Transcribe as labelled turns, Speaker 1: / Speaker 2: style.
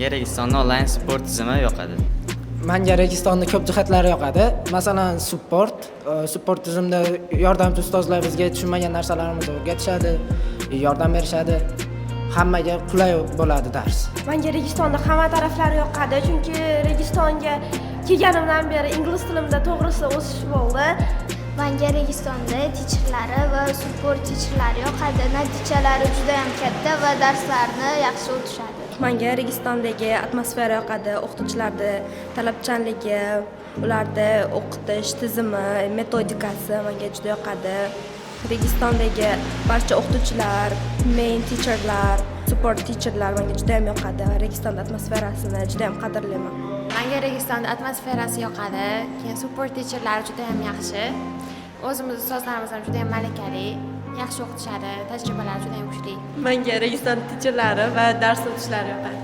Speaker 1: Menga Registonda onlayn sport tizimi yoqadi.
Speaker 2: Menga Registonning ko'p jihatlari yoqadi. Masalan, support tizimida yordamchi ustozlar bizga tushunmagan narsalarimizni o'rgatishadi, yordam berishadi. Hammaga qulay bo'ladi dars.
Speaker 3: Menga Registonning hamma taraflari yoqadi, chunki Registonga kelganimdan beri ingliz tilimda to'g'risi o'sish bo'ldi.
Speaker 4: Menga Registonda teacherlari va support teacherlari yoqadi. Natijalari juda ham katta va darslarni yaxshi o'tishadi.
Speaker 3: Menga Registondagi atmosfera yoqadi, o'qituvchilarning talabchanligi, ularda o'qitish tizimi, metodikasi menga juda yoqadi. Registondagi barcha o'qituvchilar, main teacherlar, support teacherlar menga juda ham yoqadi. Registon atmosferasini juda ham qadrlayman.
Speaker 5: Menga Registonda atmosferasi yoqadi. Keyin support teacherlari juda ham yaxshi. O'zimiz ustozlarimiz ham juda ham malakali, yaxshi o'qitishadi, tajribalari juda ham kuchli.
Speaker 3: Menga Registon teacherlari va dars o'tishlari yoqadi.